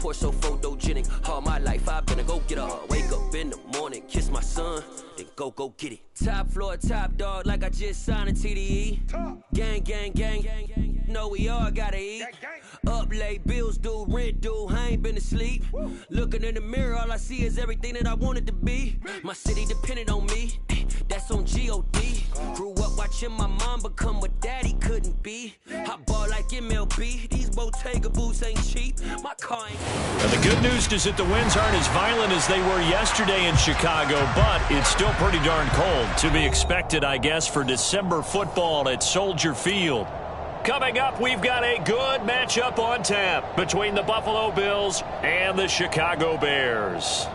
Porsche so photogenic. All my life I've been a go-getter. Wake up in the morning, kiss my son, then go get it. Top floor, top dog, like I just signed a TDE. Gang, gang, gang, gang, gang. Know we all gotta eat. Up late, bills due, rent due, I ain't been asleep. Looking in the mirror, all I see is everything that I wanted to be. My city depended on me, that's on G.O.D. Grew up watching my mom become what daddy couldn't be. I ball like MLB, these Bottega boots ain't cheap. My car ain't... And the good news is that the winds aren't as violent as they were yesterday in Chicago, but it's still pretty darn cold. To be expected, I guess, for December football at Soldier Field. Coming up, we've got a good matchup on tap between the Buffalo Bills and the Chicago Bears.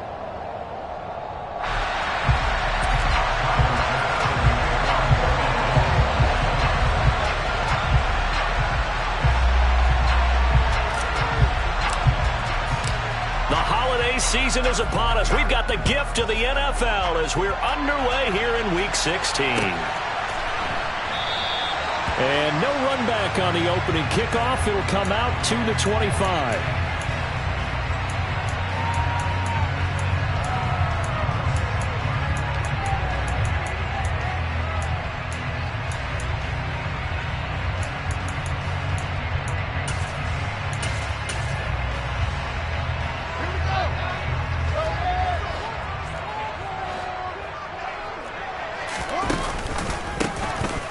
The holiday season is upon us. We've got the gift of the NFL as we're underway here in Week 16. And no run back on the opening kickoff. It'll come out to the 25.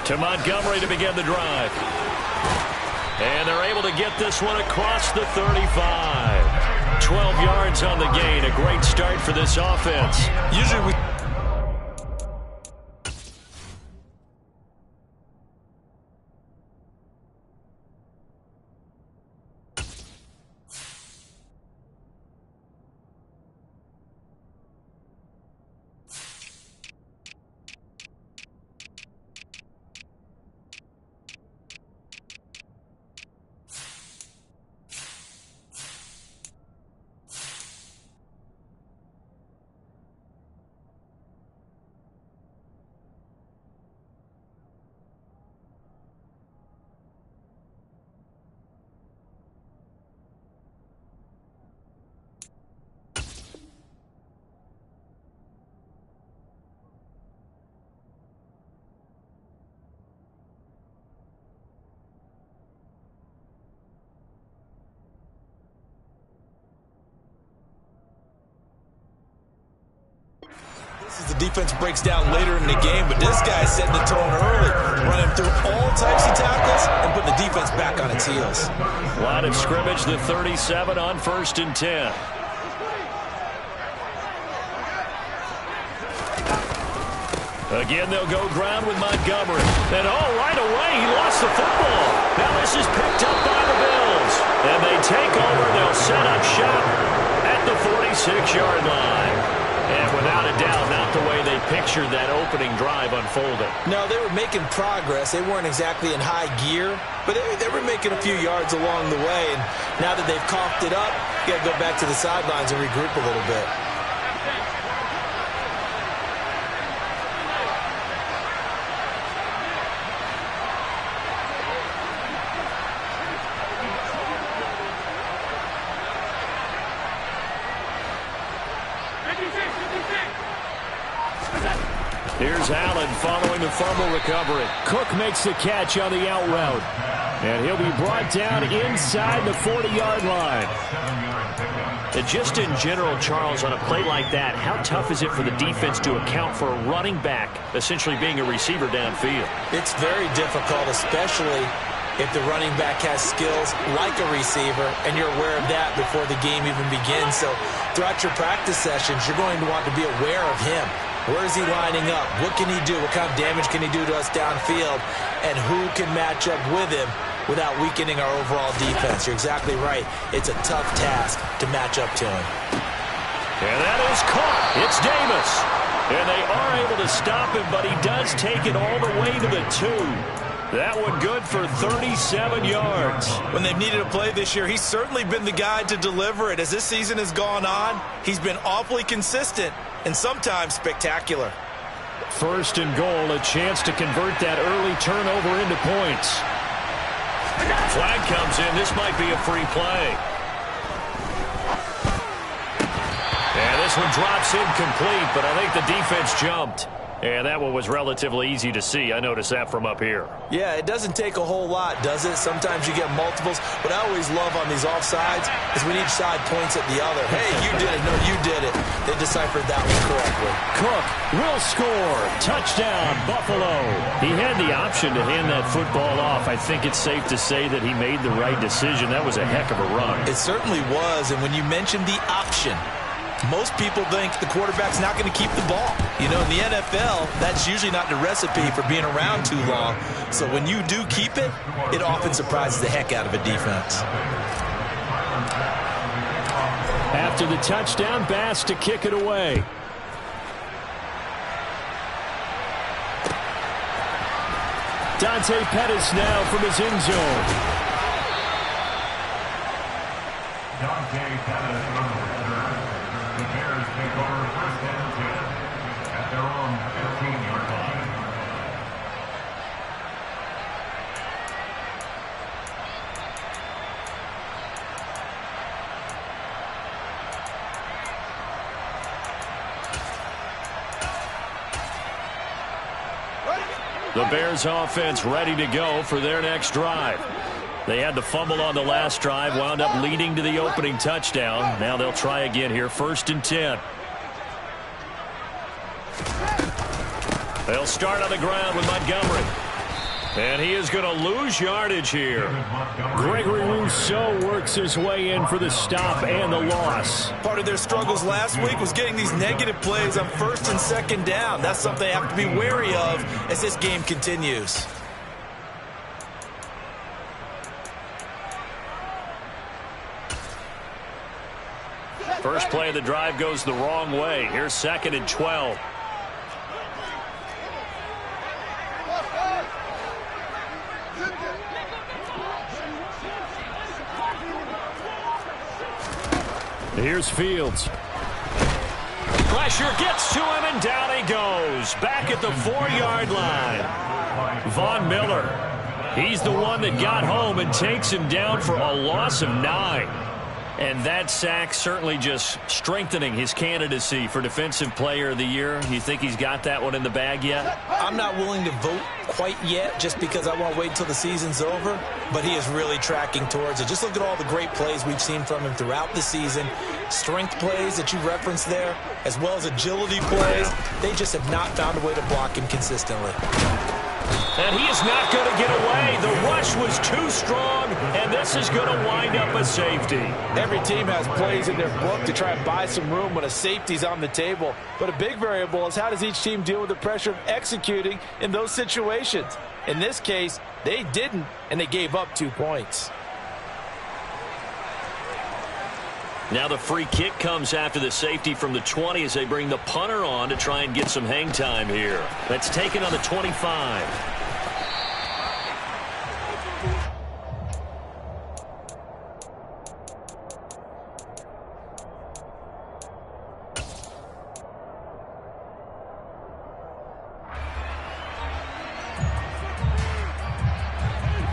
To Montgomery to begin the drive. And they're able to get this one across the 35. 12 yards on the gain. A great start for this offense. Usually we... The defense breaks down later in the game, but this guy's setting the tone early, running through all types of tackles and putting the defense back on its heels. Line of scrimmage, the 37 on 1st and 10. Again, they'll go ground with Montgomery. And right away, he lost the football. Now this is picked up by the Bills. And they take over. They'll set up shop at the 46-yard line. And without a doubt, not the way they pictured that opening drive unfolding. No, they were making progress. They weren't exactly in high gear, but they were making a few yards along the way. And now that they've coughed it up, you got to go back to the sidelines and regroup a little bit. Here's Allen following the fumble recovery. Cook makes the catch on the out route. And he'll be brought down inside the 40-yard line. And just in general, Charles, on a play like that, how tough is it for the defense to account for a running back essentially being a receiver downfield? It's very difficult, especially if the running back has skills like a receiver, and you're aware of that before the game even begins. So throughout your practice sessions, you're going to want to be aware of him. Where is he lining up? What can he do? What kind of damage can he do to us downfield? And who can match up with him without weakening our overall defense? You're exactly right. It's a tough task to match up to him. And that is caught. It's Davis. And they are able to stop him, but he does take it all the way to the 2. That one good for 37 yards. When they've needed a play this year, he's certainly been the guy to deliver it. As this season has gone on, he's been awfully consistent and sometimes spectacular. 1st and goal, a chance to convert that early turnover into points. Flag comes in. This might be a free play. this one drops incomplete, but I think the defense jumped. And that one was relatively easy to see. I noticed that from up here. Yeah, it doesn't take a whole lot, does it? Sometimes you get multiples. What I always love on these offsides is when each side points at the other. Hey, you did it. No, you did it. They deciphered that one correctly. Cook will score. Touchdown, Buffalo. He had the option to hand that football off. I think it's safe to say that he made the right decision. That was a heck of a run. It certainly was. And when you mentioned the option, most people think the quarterback's not going to keep the ball. You know, in the NFL, that's usually not the recipe for being around too long. So when you do keep it, it often surprises the heck out of a defense. After the touchdown, Bass to kick it away. Dante Pettis now from his end zone. Dante Pettis from the return. The Bears take over first and 10 at their own 15-yard line. The Bears offense ready to go for their next drive. They had the fumble on the last drive, wound up leading to the opening touchdown. Now they'll try again here, 1st and 10. They'll start on the ground with Montgomery. And he is going to lose yardage here. Gregory Rousseau works his way in for the stop and the loss. Part of their struggles last week was getting these negative plays on 1st and 2nd down. That's something they have to be wary of as this game continues. First play of the drive goes the wrong way. Here's 2nd and 12. Here's Fields. Pressure gets to him, and down he goes. Back at the 4-yard line. Von Miller. He's the one that got home and takes him down for a loss of 9. And that sack certainly just strengthening his candidacy for Defensive Player of the Year. You think he's got that one in the bag yet? I'm not willing to vote quite yet just because I want to wait until the season's over, but he is really tracking towards it. Just look at all the great plays we've seen from him throughout the season. Strength plays that you referenced there, as well as agility plays. They just have not found a way to block him consistently. And he is not going to get away. The rush was too strong, and this is going to wind up a safety. Every team has plays in their book to try and buy some room when a safety's on the table. But a big variable is how does each team deal with the pressure of executing in those situations. In this case, they didn't, and they gave up 2 points. Now the free kick comes after the safety from the 20 as they bring the punter on to try and get some hang time here. That's taken on the 25.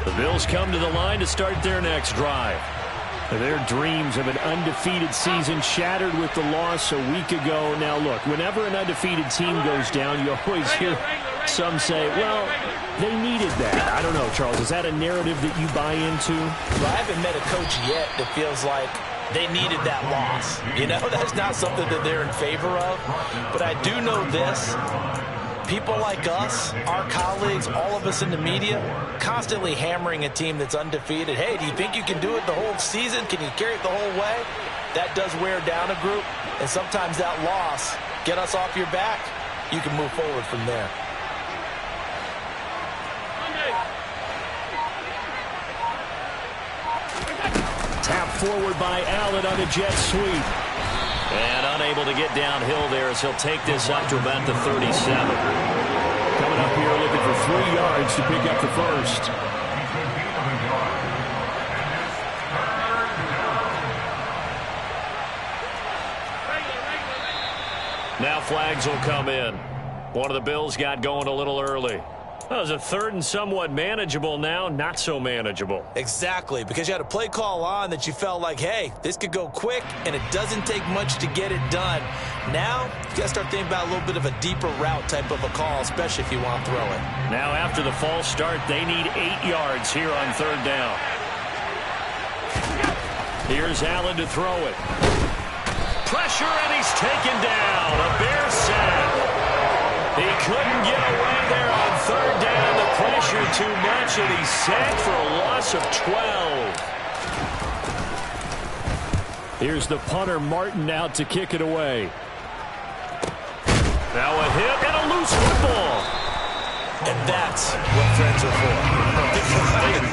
The Bills come to the line to start their next drive. Their dreams of an undefeated season shattered with the loss a week ago. Now, look, whenever an undefeated team goes down, you always hear some say, well, they needed that. I don't know, Charles. Is that a narrative that you buy into? Well, I haven't met a coach yet that feels like they needed that loss. You know, that's not something that they're in favor of. But I do know this. People like us, our colleagues, all of us in the media, constantly hammering a team that's undefeated. Hey, do you think you can do it the whole season? Can you carry it the whole way? That does wear down a group, and sometimes that loss, get us off your back, you can move forward from there. Tap forward by Allen on a jet sweep. And unable to get downhill there as he'll take this up to about the 37. Coming up here looking for 3 yards to pick up the first. Now flags will come in. One of the Bills got going a little early. That was a third and somewhat manageable, now not so manageable. Exactly, because you had a play call on that you felt like, hey, this could go quick, and it doesn't take much to get it done. Now, you got to start thinking about a little bit of a deeper route type of a call, especially if you want to throw it. Now, after the false start, they need 8 yards here on third down. Here's Allen to throw it. Pressure, and he's taken down. A Bears sack. He couldn't get away there on third down. The pressure too much, and he's sacked for a loss of 12. Here's the punter, Martin, out to kick it away. Now a hit and a loose football. And that's what friends are for.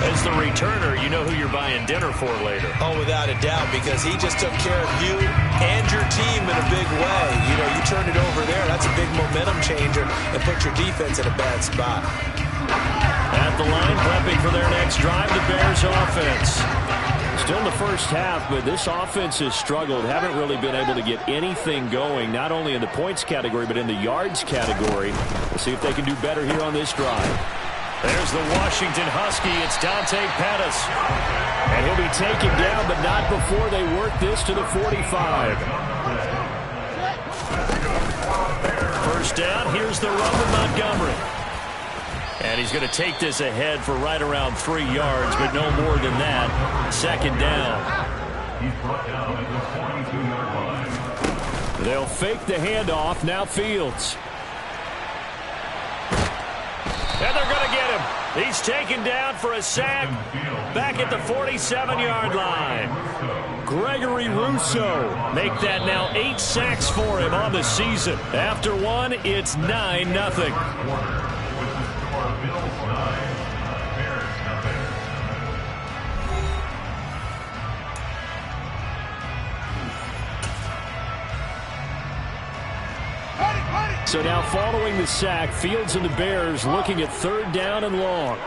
As the returner, you know who you're buying dinner for later. Oh, without a doubt, because he just took care of you and your team in a big way. You know, you turned it over there. That's a big momentum changer and put your defense in a bad spot. At the line, prepping for their next drive, the Bears offense. Still in the first half, but this offense has struggled. Haven't really been able to get anything going, not only in the points category, but in the yards category. We'll see if they can do better here on this drive. There's the Washington Husky. It's Dante Pettis. And he'll be taken down, but not before they work this to the 45. First down, here's the run with Montgomery. And he's going to take this ahead for right around 3 yards, but no more than that. Second down. He's brought down at the 42-yard line. They'll fake the handoff. Now Fields. And they're going to get him. He's taken down for a sack back at the 47-yard line. Gregory Rousseau make that now 8 sacks for him on the season. After one, it's 9-0. So now following the sack, Fields and the Bears looking at third down and long.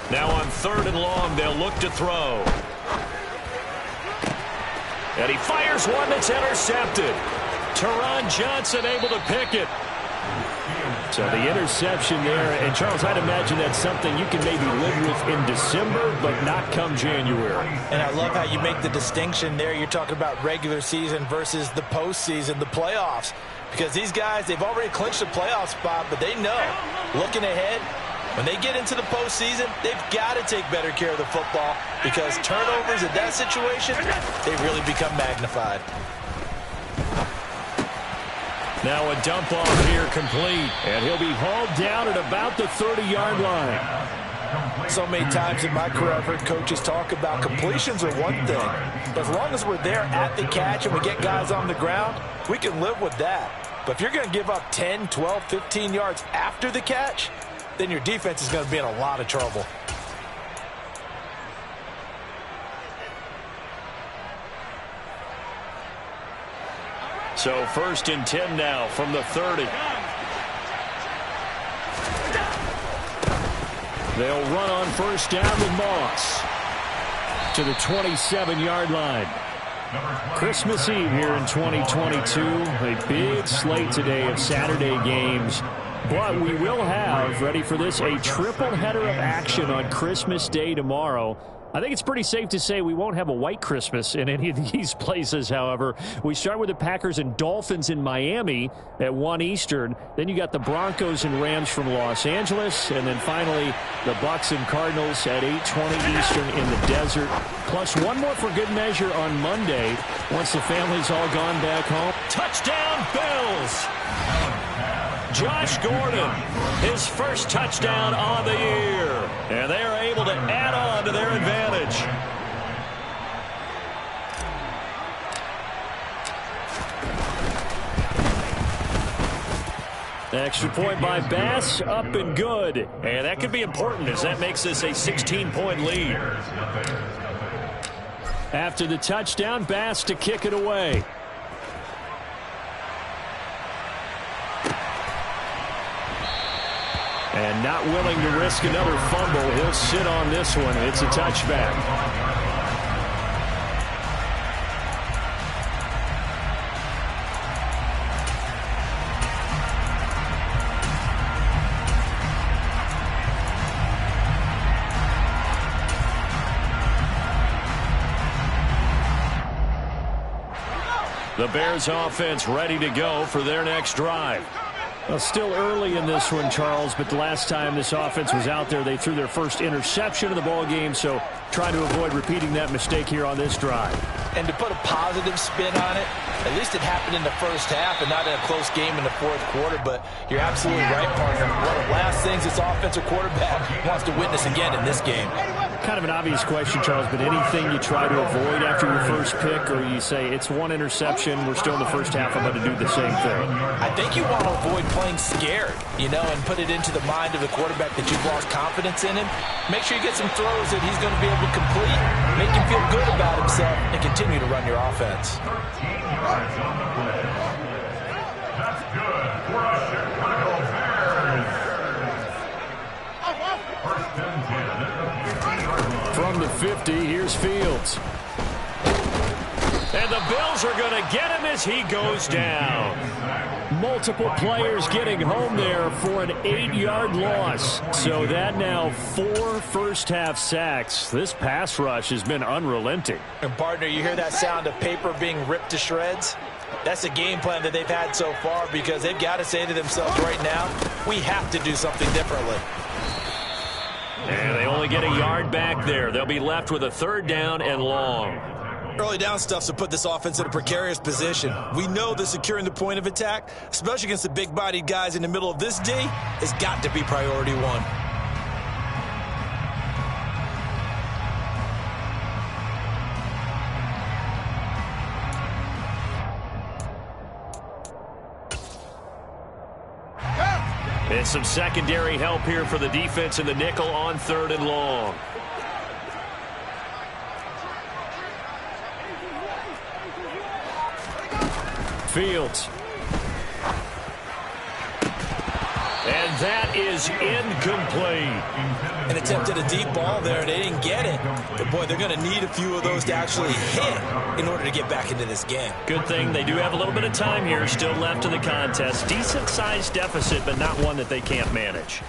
Now on third and long, they'll look to throw. And he fires one that's intercepted. Teron Johnson able to pick it. So the interception there, and Charles, I'd imagine that's something you can maybe live with in December, but not come January. And I love how you make the distinction there. You're talking about regular season versus the postseason, the playoffs. Because these guys, they've already clinched a playoff spot, but they know, looking ahead, when they get into the postseason, they've got to take better care of the football because turnovers in that situation, they really become magnified. Now a dump off here complete, and he'll be hauled down at about the 30-yard line. So many times in my career, I've heard coaches talk about completions are one thing, but as long as we're there at the catch and we get guys on the ground, we can live with that. But if you're going to give up 10, 12, 15 yards after the catch, then your defense is going to be in a lot of trouble. So first and 10 now from the 30. They'll run on first down with Moss to the 27-yard line. Christmas Eve here in 2022. A big slate today of Saturday games. But we will have, ready for this, a triple header of action on Christmas Day tomorrow. I think it's pretty safe to say we won't have a white Christmas in any of these places, however. We start with the Packers and Dolphins in Miami at 1 Eastern. Then you got the Broncos and Rams from Los Angeles. And then finally, the Bucks and Cardinals at 8:20 Eastern in the desert. Plus one more for good measure on Monday once the family's all gone back home. Touchdown, Bills! Josh Gordon, his first touchdown on the year. And they are able to add on to their advantage. Extra point by Bass, up and good. And that could be important as that makes this a 16-point lead. After the touchdown, Bass to kick it away. And not willing to risk another fumble. He'll sit on this one. It's a touchback. The Bears offense ready to go for their next drive. Well, still early in this one, Charles, but the last time this offense was out there, they threw their first interception of the ball game, so try to avoid repeating that mistake here on this drive. And to put a positive spin on it, at least it happened in the first half and not in a close game in the fourth quarter, but you're absolutely right, partner. One of the last things this offensive quarterback wants to witness again in this game. Kind of an obvious question, Charles, but anything you try to avoid after your first pick, or you say it's one interception, we're still in the first half, I'm going to do the same thing? I think you want to avoid playing scared, and put it into the mind of the quarterback that you've lost confidence in him. Make sure you get some throws that he's going to be able to complete, make him feel good about himself, and continue to run your offense. 13 yards on the play. That's good for a Chicago Bears. First and 10 at the 15-yard line. From the 50, here's Fields. And the Bills are going to get him as he goes down. Multiple players getting home there for an 8-yard loss. So that now 4 first-half sacks. This pass rush has been unrelenting. And, partner, you hear that sound of paper being ripped to shreds? That's the game plan that they've had so far because they've got to say to themselves right now, we have to do something differently. And they only get a yard back there. They'll be left with a 3rd down and long. Early down stuff's to put this offense in a precarious position. We know that securing the point of attack, especially against the big-bodied guys in the middle of this D, has got to be priority one. And some secondary help here for the defense in the nickel on 3rd and long. Fields. And that is incomplete. An attempt at a deep ball there. They didn't get it. But, boy, they're going to need a few of those to actually hit in order to get back into this game. Good thing they do have a little bit of time here still left in the contest. Decent-sized deficit, but not one that they can't manage.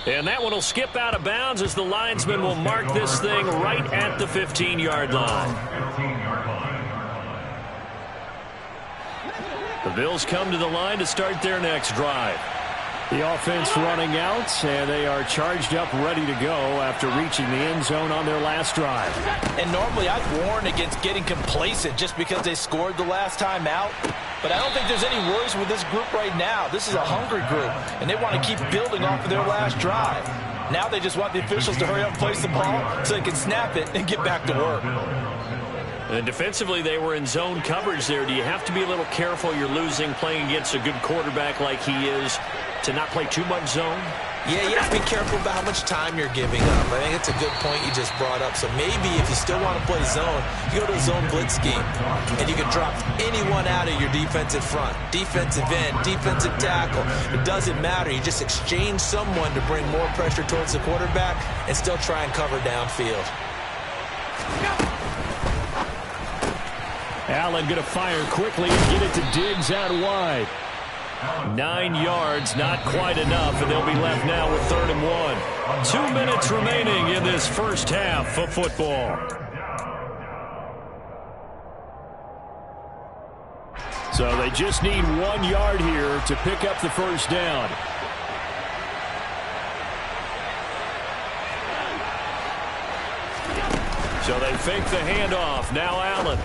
And that one will skip out of bounds as the linesman will mark this thing right at the 15-yard line. The Bills come to the line to start their next drive. The offense running out, and they are charged up, ready to go after reaching the end zone on their last drive. And normally I'd warn against getting complacent just because they scored the last time out. But I don't think there's any worries with this group right now. This is a hungry group, and they want to keep building off of their last drive. Now they just want the officials to hurry up and place the ball so they can snap it and get back to work. And defensively, they were in zone coverage there. Do you have to be a little careful? You're losing, playing against a good quarterback like he is, to not play too much zone? Yeah, you have to be careful about how much time you're giving up. I think it's a good point you just brought up. So maybe if you still want to play zone, you go to a zone blitz scheme, and you can drop anyone out of your defensive front, defensive end, defensive tackle. It doesn't matter. You just exchange someone to bring more pressure towards the quarterback and still try and cover downfield. Allen going to fire quickly and get it to Diggs out wide. 9 yards, not quite enough, and they'll be left now with 3rd and 1. 2 minutes remaining in this first half of football. So they just need 1 yard here to pick up the first down. So they fake the handoff. Now Allen.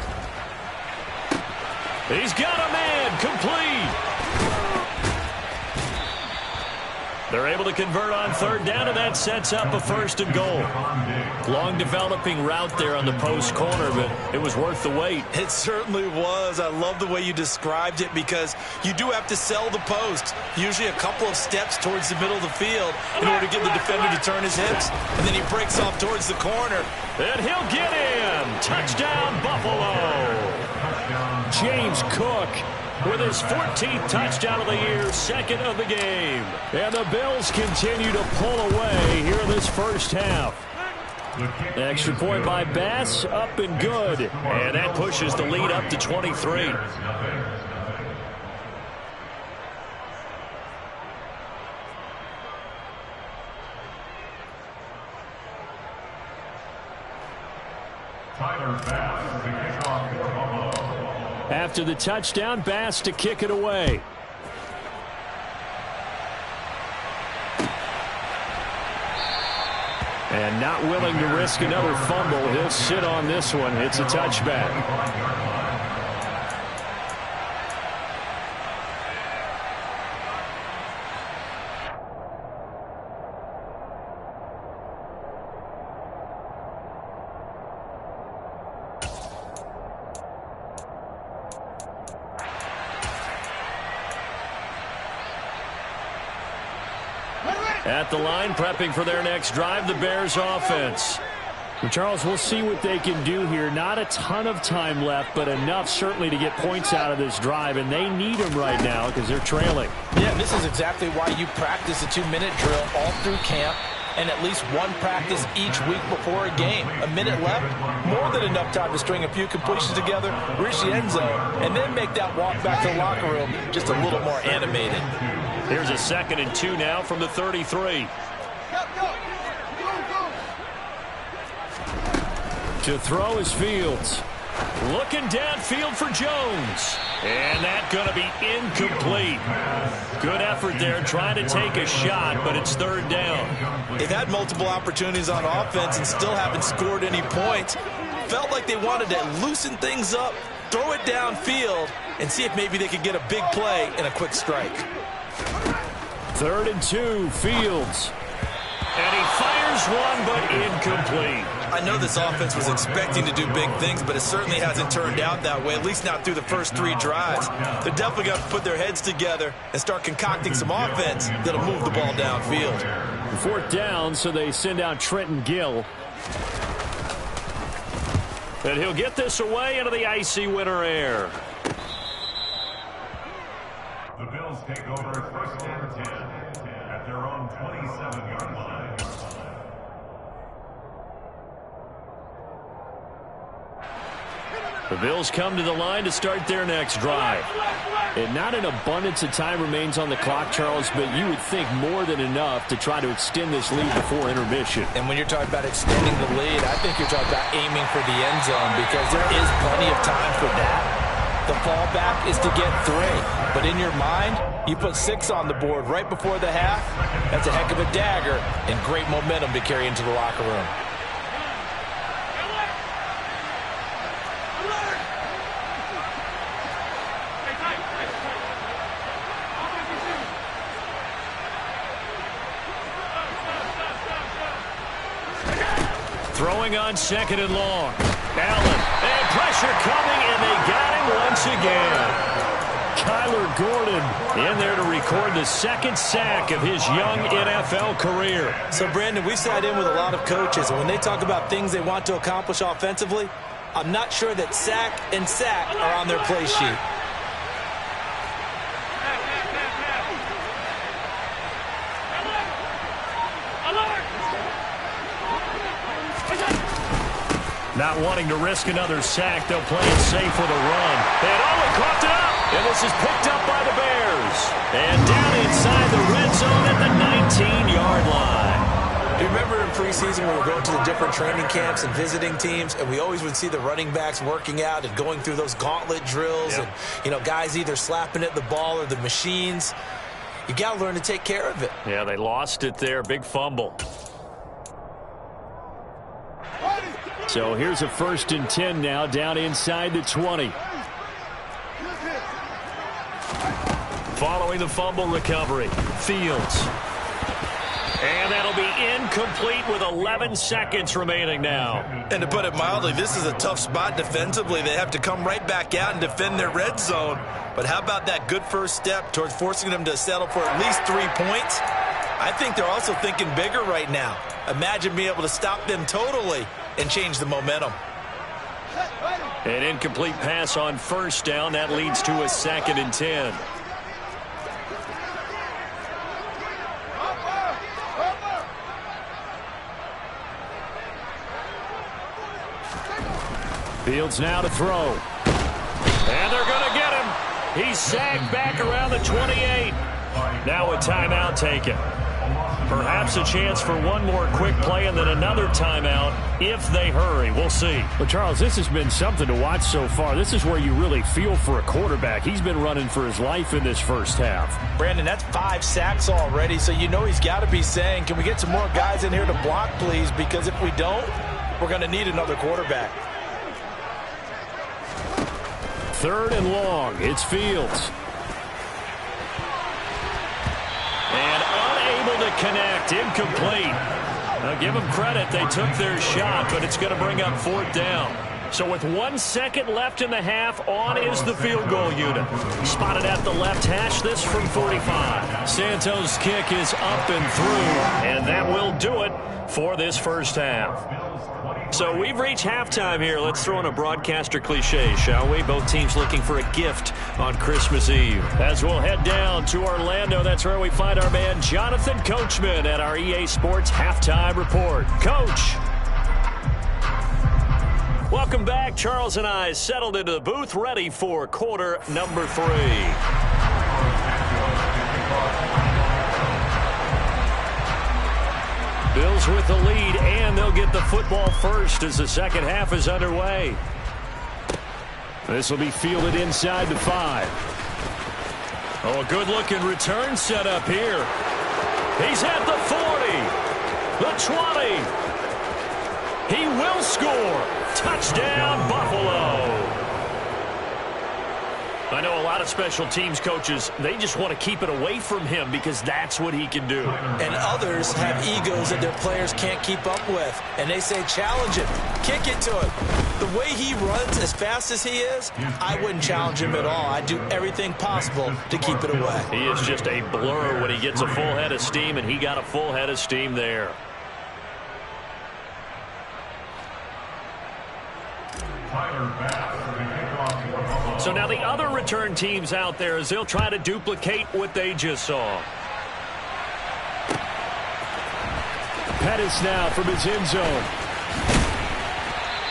He's got a man, complete. They're able to convert on 3rd down, and that sets up a 1st and goal. Long developing route there on the post corner, but it was worth the wait. It certainly was. I love the way you described it because you do have to sell the post. Usually a couple of steps towards the middle of the field in order to get the defender to turn his hips, and then he breaks off towards the corner. And he'll get in. Touchdown, Buffalo. James Cook with his 14th touchdown of the year, second of the game. And the Bills continue to pull away here in this first half. Extra point by Bass, up and good. And that pushes the lead up to 23. After the touchdown, Bass to kick it away. And not willing to risk another fumble. He'll sit on this one. It's a touchback. At the line, prepping for their next drive, the Bears offense. Well, Charles, we'll see what they can do here. Not a ton of time left, but enough certainly to get points out of this drive, and they need them right now because they're trailing. Yeah, this is exactly why you practice a 2-minute drill all through camp and at least one practice each week before a game. A minute left, more than enough time to string a few completions together, reach the end zone, and then make that walk back to the locker room just a little more animated. Here's a 2nd and 2 now from the 33. To throw is Fields. Looking downfield for Jones. And that's going to be incomplete. Good effort there trying to take a shot, but it's 3rd down. They've had multiple opportunities on offense and still haven't scored any points. Felt like they wanted to loosen things up, throw it downfield, and see if maybe they could get a big play and a quick strike. 3rd and 2, Fields. And he fires one, but incomplete. I know this offense was expecting to do big things, but it certainly hasn't turned out that way, at least not through the first 3 drives. They're definitely going to put their heads together and start concocting some offense that'll move the ball downfield. 4th down, so they send out Trenton Gill. And he'll get this away into the icy winter air. The Bills take over 1st and 10 at their own 27-yard line. The Bills come to the line to start their next drive. And not an abundance of time remains on the clock, Charles, but you would think more than enough to try to extend this lead before intermission. And when you're talking about extending the lead, I think you're talking about aiming for the end zone because there is plenty of time for that. The fallback is to get 3. But in your mind, you put 6 on the board right before the half. That's a heck of a dagger and great momentum to carry into the locker room. Throwing on 2nd and long. Allen, and pressure coming, and they got him once again. Kyler Gordon in there to record the 2nd sack of his young NFL career. So, Brandon, we sat in with a lot of coaches, and when they talk about things they want to accomplish offensively, I'm not sure that sack and sack are on their play sheet. Not wanting to risk another sack, they'll play it safe with a run. And he caught it up. And this is picked up by the Bears. And down inside the red zone at the 19-yard line. Do you remember in preseason when we were going to the different training camps and visiting teams, and we always would see the running backs working out and going through those gauntlet drills, and, you know, guys either slapping at the ball or the machines. You got to learn to take care of it. Yeah, they lost it there. Big fumble. So here's a 1st and 10 now, down inside the 20. Following the fumble recovery, Fields. And that'll be incomplete with 11 seconds remaining now. And to put it mildly, this is a tough spot defensively. They have to come right back out and defend their red zone. But how about that good first step towards forcing them to settle for at least 3 points? I think they're also thinking bigger right now. Imagine being able to stop them totally and change the momentum. An incomplete pass on first down. That leads to a 2nd and 10. Fields now to throw. And they're going to get him. He's sagged back around the 28. Now a timeout taken. Perhaps a chance for one more quick play and then another timeout if they hurry. We'll see. Well, Charles, this has been something to watch so far. This is where you really feel for a quarterback. He's been running for his life in this first half. Brandon, that's 5 sacks already, so you know he's got to be saying, can we get some more guys in here to block, please? Because if we don't, we're going to need another quarterback. 3rd and long. It's Fields. And unable to connect. Incomplete. Now give them credit. They took their shot, but it's going to bring up 4th down. So with 1 second left in the half, on is the field goal unit. Spotted at the left hash, this from 45. Santos' kick is up and through, and that will do it for this first half. So we've reached halftime here. Let's throw in a broadcaster cliche, shall we? Both teams looking for a gift on Christmas Eve. As we'll head down to Orlando, that's where we find our man Jonathan Coachman at our EA Sports Halftime Report. Coach. Welcome back. Charles and I settled into the booth, ready for quarter number 3. Bills with the lead, and they'll get the football first as the second half is underway. This will be fielded inside the 5. Oh, a good-looking return set up here. He's at the 40, the 20. He will score. Touchdown, Buffalo. I know a lot of special teams coaches, they just want to keep it away from him because that's what he can do. And others have egos that their players can't keep up with. And they say, challenge him, kick it to him. The way he runs as fast as he is, I wouldn't challenge him at all. I'd do everything possible to keep it away. He is just a blur when he gets a full head of steam, and he got a full head of steam there. So now the other return teams out there as they'll try to duplicate what they just saw. Pettis now from his end zone.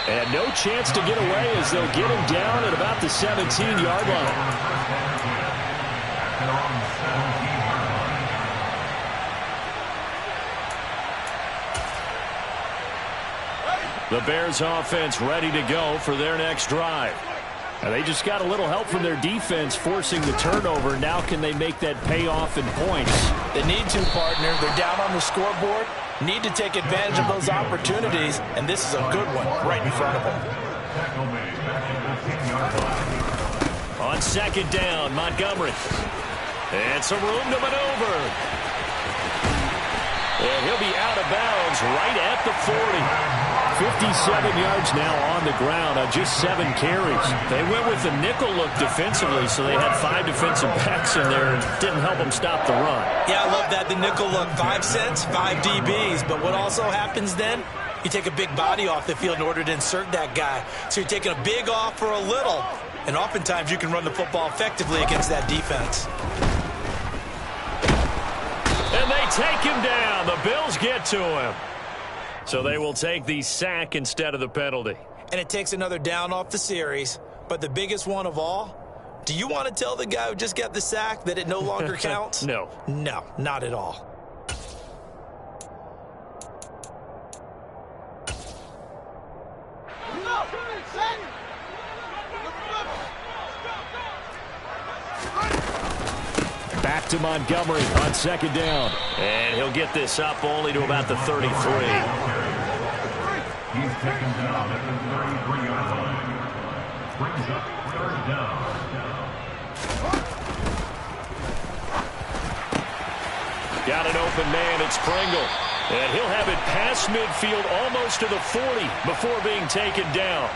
And no chance to get away as they'll get him down at about the 17-yard line. The Bears offense ready to go for their next drive. And they just got a little help from their defense forcing the turnover. Now can they make that pay off in points? They need to, partner. They're down on the scoreboard. Need to take advantage of those opportunities, and this is a good one right in front of them. On second down, Montgomery. And some room to maneuver. And he'll be out of bounds right at the 40. 57 yards now on the ground on just 7 carries. They went with the nickel look defensively, so they had 5 defensive backs in there and didn't help them stop the run. Yeah, I love that, the nickel look. 5 cents, 5 DBs. But what also happens then, you take a big body off the field in order to insert that guy. So you're taking a big off for a little, and oftentimes you can run the football effectively against that defense. And they take him down. The Bills get to him. So they will take the sack instead of the penalty. And it takes another down off the series. But the biggest one of all, do you want to tell the guy who just got the sack that it no longer counts? No. No, not at all. Back to Montgomery on second down. And he'll get this up only to about the 33. He's taken down at the 33-yard line. Brings up third down. Got an open man. It's Pringle. And he'll have it past midfield almost to the 40 before being taken down.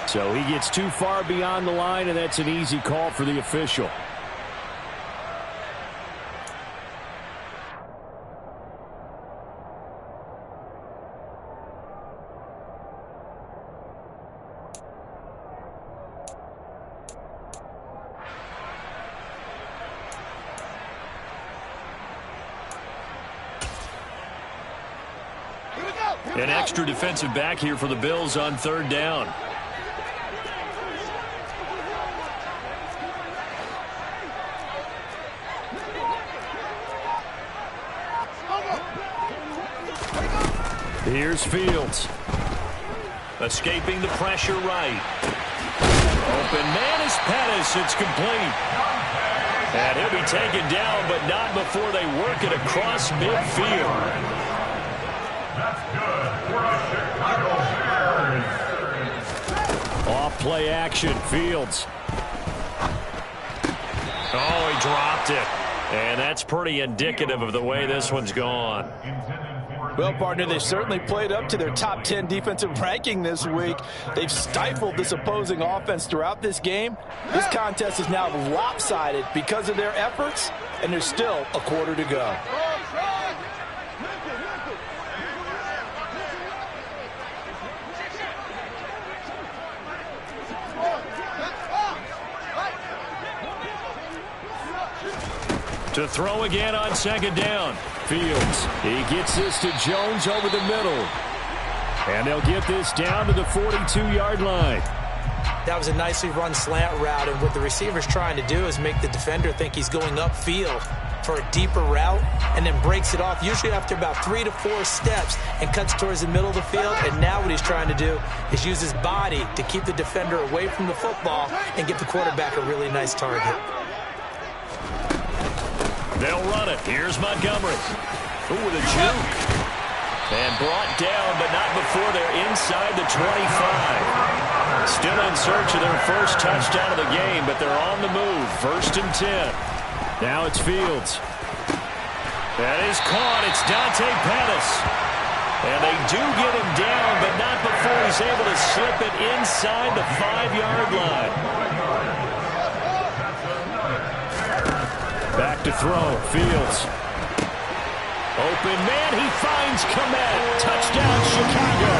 So he gets too far beyond the line, and that's an easy call for the official. An extra defensive back here for the Bills on third down. Here's Fields. Escaping the pressure right. Open man is Pettis. It's complete. And he'll be taken down, but not before they work it across midfield. That's good for the Chicago Bears. Off play action. Fields. Oh, he dropped it. And that's pretty indicative of the way this one's gone. Well, partner, they've certainly played up to their top 10 defensive ranking this week. They've stifled this opposing offense throughout this game. This contest is now lopsided because of their efforts, and there's still a quarter to go. To throw again on second down. Fields. He gets this to Jones over the middle. And they'll get this down to the 42-yard line. That was a nicely run slant route, and what the receiver's trying to do is make the defender think he's going upfield for a deeper route and then breaks it off, usually after about 3 to 4 steps, and cuts towards the middle of the field. And now what he's trying to do is use his body to keep the defender away from the football and give the quarterback a really nice target. They'll run it. Here's Montgomery. Ooh, with a juke. And brought down, but not before they're inside the 25. Still in search of their first touchdown of the game, but they're on the move. 1st and 10. Now it's Fields. That is caught. It's Dante Pettis. And they do get him down, but not before he's able to slip it inside the 5-yard line. Back to throw. Fields. Open man. He finds Kmet. Touchdown, Chicago.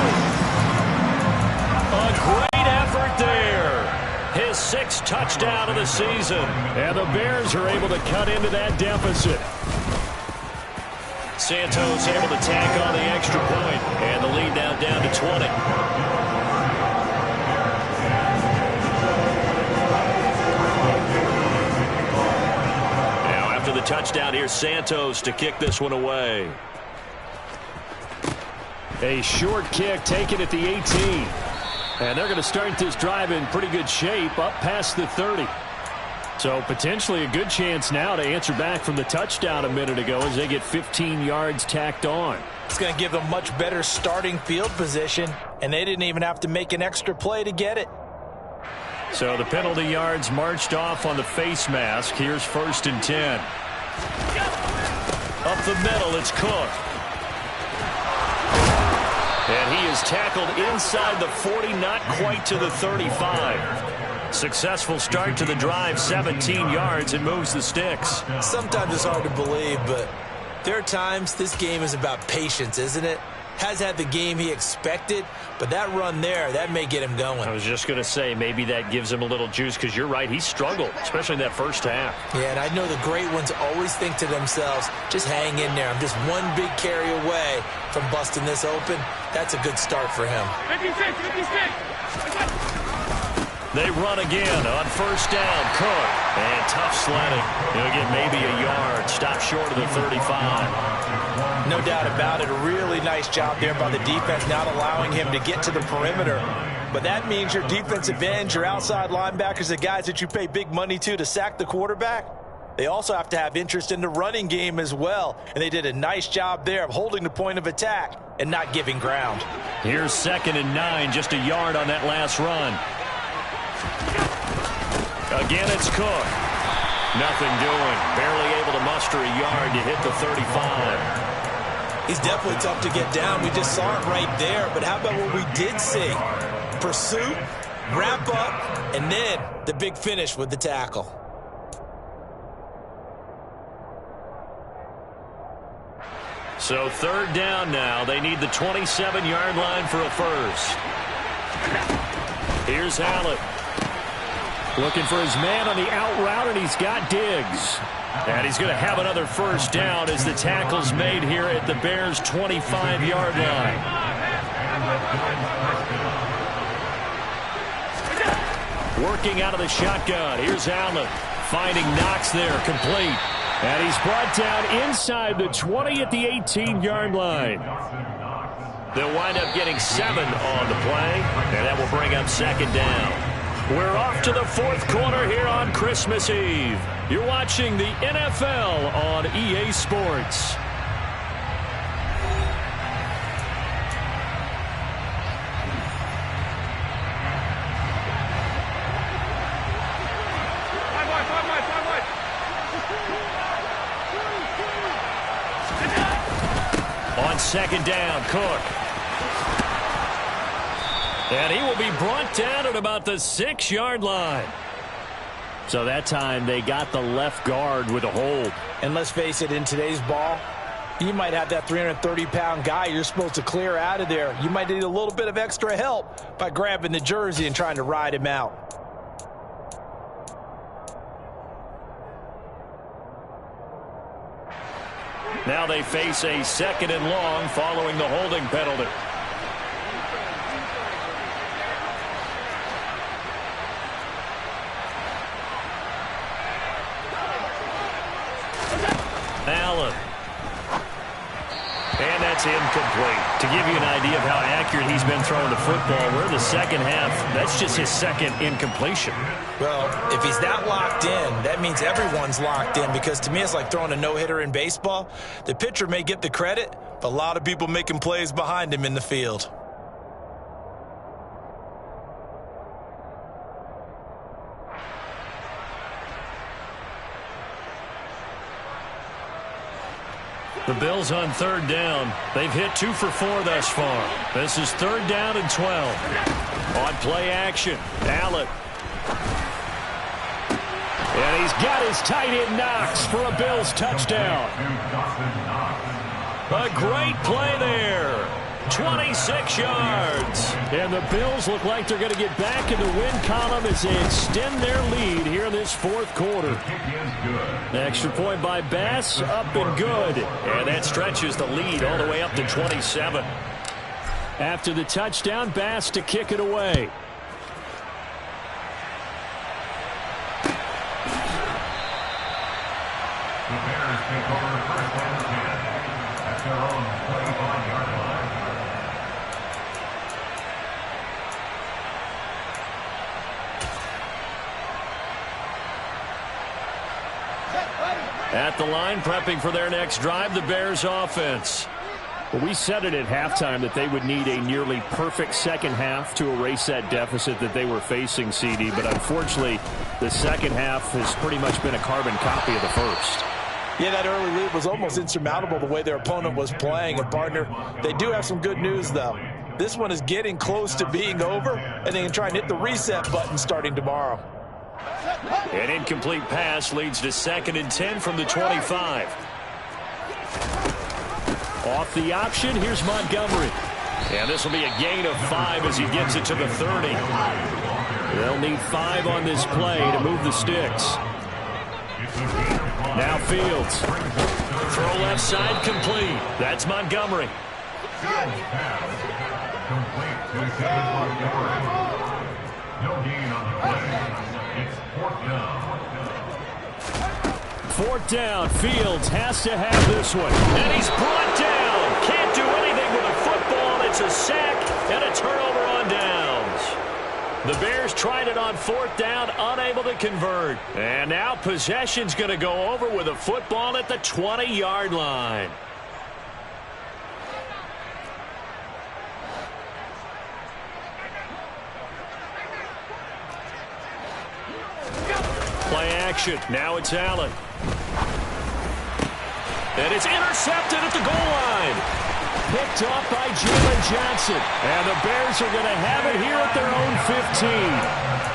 A great effort there. His 6th touchdown of the season. And the Bears are able to cut into that deficit. Santos able to tack on the extra point. And the lead now down to 20. The touchdown here, Santos to kick this one away. A short kick taken at the 18. And they're going to start this drive in pretty good shape up past the 30. So potentially a good chance now to answer back from the touchdown a minute ago as they get 15 yards tacked on. It's going to give them much better starting field position, and they didn't even have to make an extra play to get it. So the penalty yards marched off on the face mask. Here's 1st and 10. Up the middle, it's Cook. And he is tackled inside the 40, not quite to the 35. Successful start to the drive, 17 yards, and moves the sticks. Sometimes it's hard to believe, but there are times this game is about patience, isn't it? Has had the game he expected, but that run there, that may get him going. I was just going to say, maybe that gives him a little juice, because you're right, he struggled, especially in that first half. Yeah, and I know the great ones always think to themselves, just hang in there. I'm just one big carry away from busting this open. That's a good start for him. 56. They run again on 1st down. Cook. And tough sledding. He'll get maybe a yard. Stop short of the 35. No doubt about it. A really nice job there by the defense, not allowing him to get to the perimeter. But that means your defensive ends, your outside linebackers, the guys that you pay big money to sack the quarterback, they also have to have interest in the running game as well. And they did a nice job there of holding the point of attack and not giving ground. Here's 2nd and 9, just a yard on that last run. Again, it's Cook. Nothing doing. Barely able to muster a yard to hit the 35. He's definitely tough to get down. We just saw it right there. But how about what we did see? Pursuit, wrap up, and then the big finish with the tackle. So 3rd down now. They need the 27-yard line for a first. Here's Allen. Looking for his man on the out route, and he's got Diggs. And he's going to have another first down as the tackle's made here at the Bears' 25-yard line. Working out of the shotgun. Here's Allen. Finding Knox there, complete. And he's brought down inside the 20 at the 18-yard line. They'll wind up getting 7 on the play, and that will bring up second down. We're off to the fourth quarter here on Christmas Eve. You're watching the NFL on EA Sports. On second down, Cook. And he will be brought down at about the 6-yard line. So that time they got the left guard with a hold. And let's face it, in today's ball, you might have that 330-pound guy you're supposed to clear out of there. You might need a little bit of extra help by grabbing the jersey and trying to ride him out. Now they face a 2nd and long following the holding penalty. Allen. And that's incomplete. To give you an idea of how accurate he's been throwing the football, we're in the second half. That's just his 2nd incompletion. Well, if he's that locked in, that means everyone's locked in, because to me it's like throwing a no-hitter in baseball. The pitcher may get the credit, but a lot of people making plays behind him in the field. The Bills on 3rd down. They've hit 2 for 4 thus far. This is 3rd down and 12. On play action, Allen. And he's got his tight end Knox for a Bills touchdown. A great play there. 26 yards. And the Bills look like they're going to get back in the win column as they extend their lead here in this fourth quarter. The extra point by Bass, up and good. And that stretches the lead all the way up to 27. After the touchdown, Bass to kick it away. The Bears take over first and 10 at their own 25-yard line. At the line, prepping for their next drive, the Bears offense. Well, we said it at halftime that they would need a nearly perfect second half to erase that deficit that they were facing, CD. But unfortunately, the second half has pretty much been a carbon copy of the first. Yeah, that early lead was almost insurmountable the way their opponent was playing. And, partner, they do have some good news, though. This one is getting close to being over, and they can try and hit the reset button starting tomorrow. An incomplete pass leads to 2nd and 10 from the 25. Off the option, here's Montgomery. And this will be a gain of 5 as he gets it to the 30. They'll need 5 on this play to move the sticks. Now Fields. Throw left side, complete. That's Montgomery. No gain on the play. It's 4th down. 4th down. Fields has to have this one. And he's brought down. Can't do anything with a football. It's a sack and a turnover on downs. The Bears tried it on 4th down, unable to convert. And now possession's going to go over with a football at the 20-yard line. Play action. Now it's Allen. And it's intercepted at the goal line. Picked off by Jalen Johnson. And the Bears are going to have it here at their own 15.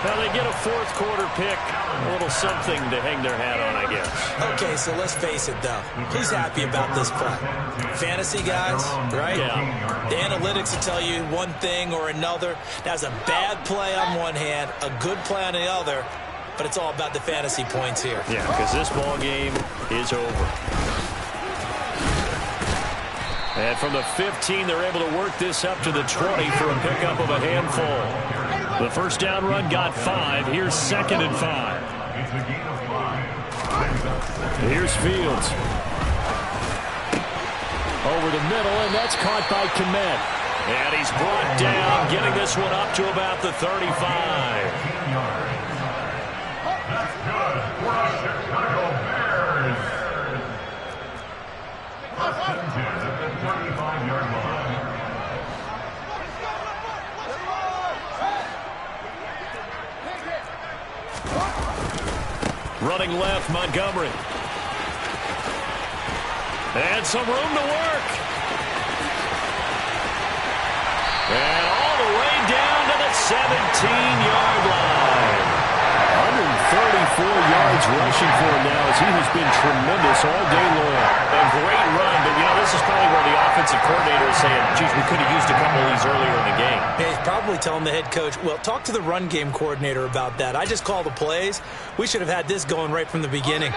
Now they get a fourth quarter pick. A little something to hang their hat on, I guess. Okay, so let's face it, though. Who's happy about this play? Fantasy guys, right? Yeah. The analytics will tell you one thing or another. That's a bad play on one hand, a good play on the other. But it's all about the fantasy points here. Yeah, because this ball game is over. And from the 15, they're able to work this up to the 20 for a pickup of a handful. The first down run got 5. Here's 2nd and 5. Here's Fields. Over the middle, and that's caught by Kmet. And he's brought down, getting this one up to about the 35. That's good for the Chicago Bears. First and 10 at the 35-yard line. Running left, Montgomery. And some room to work. And all the way down to the 17-yard line. 134 yards rushing for him now as he has been tremendous all day long. A great run, but, you know, this is probably where the offensive coordinator is saying, geez, we could have used a couple of these earlier in the game. Yeah, he's probably telling the head coach, well, talk to the run game coordinator about that. I just call the plays. We should have had this going right from the beginning.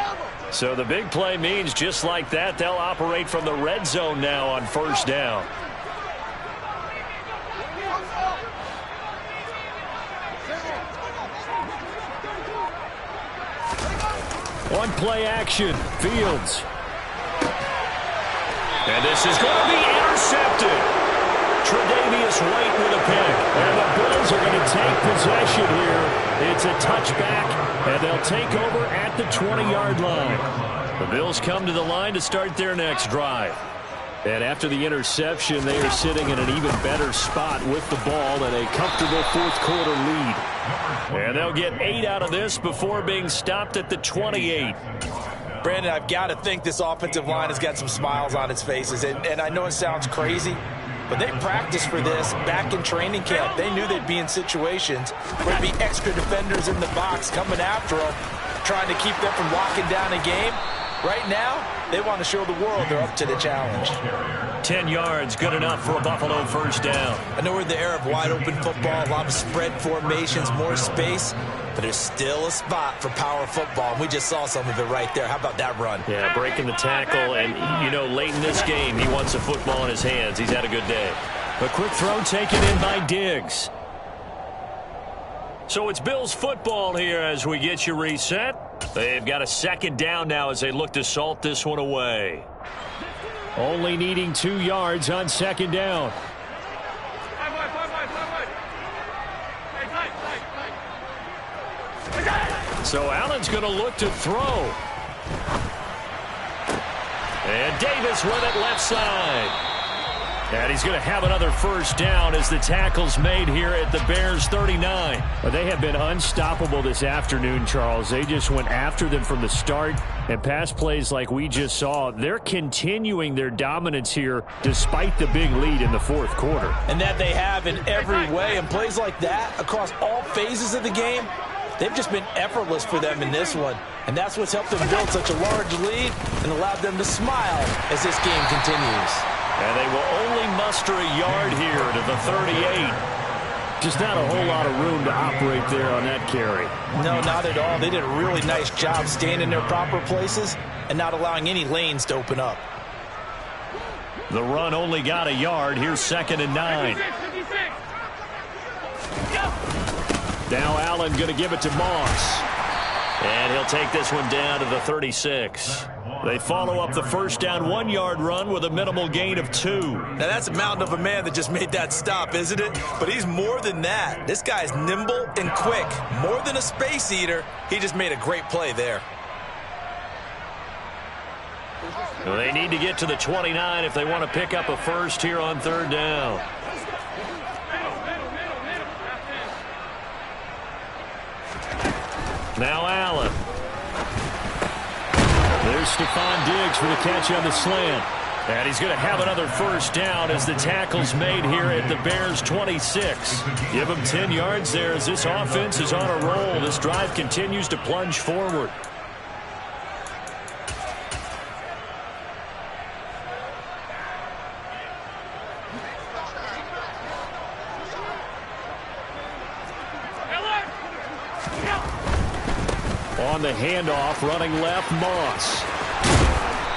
So the big play means just like that, they'll operate from the red zone now on first down. One play action, Fields. And this is going to be intercepted. Tre'Davious White with a pick. And the Bills are going to take possession here. It's a touchback, and they'll take over at the 20-yard line. The Bills come to the line to start their next drive. And after the interception, they are sitting in an even better spot with the ball and a comfortable fourth-quarter lead. And they'll get 8 out of this before being stopped at the 28. Brandon, I've got to think this offensive line has got some smiles on its faces. And I know it sounds crazy, but they practiced for this back in training camp. They knew they'd be in situations where there'd be extra defenders in the box coming after them, trying to keep them from locking down a game. Right now, they want to show the world they're up to the challenge. 10 yards, good enough for a Buffalo first down. I know we're in the era of wide-open football, a lot of spread formations, more space, but there's still a spot for power football, and we just saw some of it right there. How about that run? Yeah, breaking the tackle, and, you know, late in this game, he wants a football in his hands. He's had a good day. A quick throw taken in by Diggs. So it's Bills football here as we get you reset. They've got a second down now as they look to salt this one away. Only needing 2 yards on second down. So Allen's going to look to throw. And Davis with it left side. And he's going to have another first down as the tackle's made here at the Bears 39. Well, they have been unstoppable this afternoon, Charles. They just went after them from the start, and pass plays like we just saw, they're continuing their dominance here despite the big lead in the fourth quarter. And that they have in every way, and plays like that across all phases of the game, they've just been effortless for them in this one. And that's what's helped them build such a large lead and allowed them to smile as this game continues. And they will only muster a yard here to the 38. Just not a whole lot of room to operate there on that carry. No, not at all. They did a really nice job staying in their proper places and not allowing any lanes to open up. The run only got a yard. Here's 2nd and 9. Now Allen going to give it to Moss. And he'll take this one down to the 36. They follow up the first down 1-yard run with a minimal gain of 2. Now that's a mountain of a man that just made that stop, isn't it? But he's more than that. This guy's nimble and quick. More than a space eater. He just made a great play there. They need to get to the 29 if they want to pick up a first here on third down. Now Allen. There's Stephon Diggs for the catch on the slant. And he's going to have another first down as the tackle's made here at the Bears 26. Give him 10 yards there as this offense is on a roll. This drive continues to plunge forward. On the handoff, running left, Moss.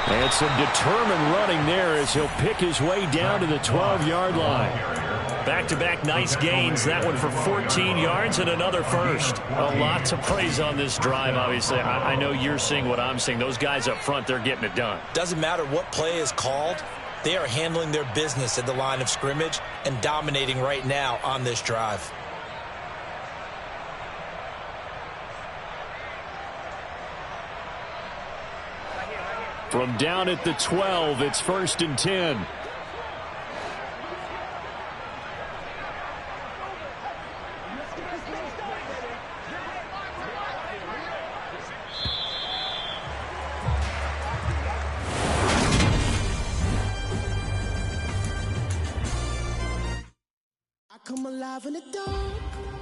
And some determined running there as he'll pick his way down to the 12-yard line. Back-to-back nice gains. That one for 14 yards and another first. A lot to praise on this drive, obviously. I know you're seeing what I'm seeing. Those guys up front, they're getting it done. Doesn't matter what play is called. They are handling their business at the line of scrimmage and dominating right now on this drive. From down at the 12, it's 1st and 10. I come alive in the dark.